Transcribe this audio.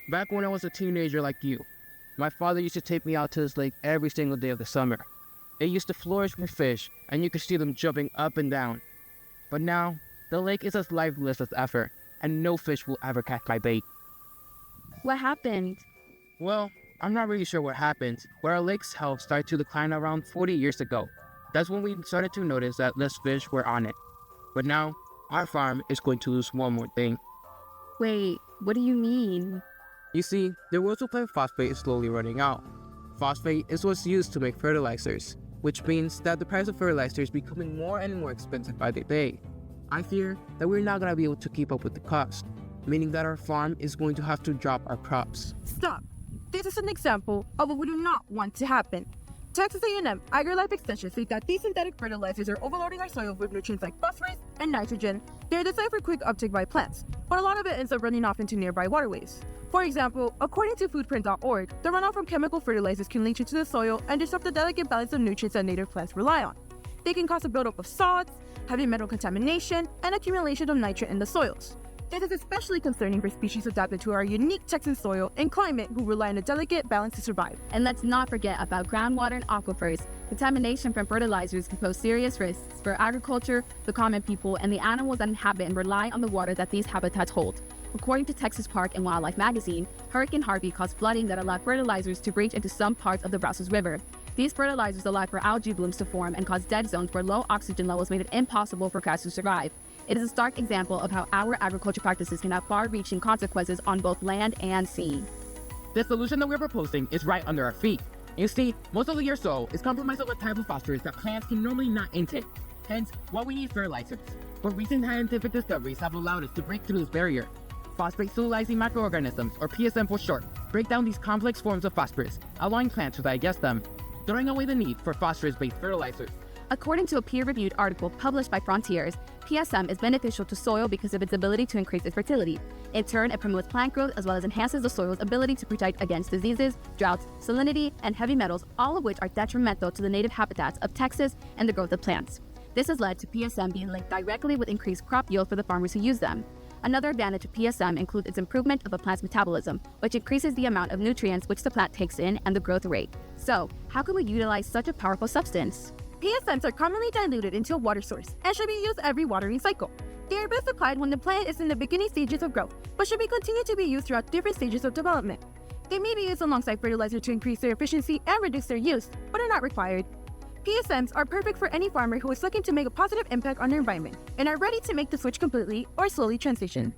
Back when I was a teenager like you, my father used to take me out to this lake every single day of the summer. It used to flourish with fish, and you could see them jumping up and down. But now, the lake is as lifeless as ever, and no fish will ever catch my bait. What happened? Well, I'm not really sure what happened, but our lake's health started to decline around 40 years ago. That's when we started to notice that less fish were on it. But now, our farm is going to lose one more thing. Wait, what do you mean? You see, the world supply of phosphate is slowly running out. Phosphate is what's used to make fertilizers, which means that the price of fertilizer is becoming more and more expensive by the day. I fear that we're not going to be able to keep up with the cost, meaning that our farm is going to have to drop our crops. Stop! This is an example of what we do not want to happen. Texas A&M AgriLife Extension state that these synthetic fertilizers are overloading our soil with nutrients like phosphorus and nitrogen. They're designed for quick uptake by plants, but a lot of it ends up running off into nearby waterways. For example, according to foodprint.org, the runoff from chemical fertilizers can leach into the soil and disrupt the delicate balance of nutrients that native plants rely on. They can cause a buildup of salts, heavy metal contamination, and accumulation of nitrate in the soils. This is especially concerning for species adapted to our unique Texan soil and climate who rely on a delicate balance to survive. And let's not forget about groundwater and aquifers. Contamination from fertilizers can pose serious risks for agriculture, the common people, and the animals that inhabit and rely on the water that these habitats hold. According to Texas Park and Wildlife magazine, Hurricane Harvey caused flooding that allowed fertilizers to breach into some parts of the Brazos River. These fertilizers allowed for algae blooms to form and caused dead zones where low oxygen levels made it impossible for crops to survive. It is a stark example of how our agriculture practices can have far-reaching consequences on both land and sea. The solution that we're proposing is right under our feet. You see, most of the year's soil is compromised with a type of phosphorus that plants can normally not intake. Hence, why we need fertilizers. But recent scientific discoveries have allowed us to break through this barrier. Phosphate-solubilizing microorganisms, or PSM for short, break down these complex forms of phosphorus, allowing plants to digest them, throwing away the need for phosphorus-based fertilizers. According to a peer-reviewed article published by Frontiers, PSM is beneficial to soil because of its ability to increase its fertility. In turn, it promotes plant growth as well as enhances the soil's ability to protect against diseases, droughts, salinity, and heavy metals, all of which are detrimental to the native habitats of Texas and the growth of plants. This has led to PSM being linked directly with increased crop yield for the farmers who use them. Another advantage of PSM includes its improvement of a plant's metabolism, which increases the amount of nutrients which the plant takes in and the growth rate. So, how can we utilize such a powerful substance? PSMs are commonly diluted into a water source and should be used every watering cycle. They are best applied when the plant is in the beginning stages of growth, but should be continued to be used throughout different stages of development. They may be used alongside fertilizer to increase their efficiency and reduce their use, but are not required. PSMs are perfect for any farmer who is looking to make a positive impact on their environment and are ready to make the switch completely or slowly transition.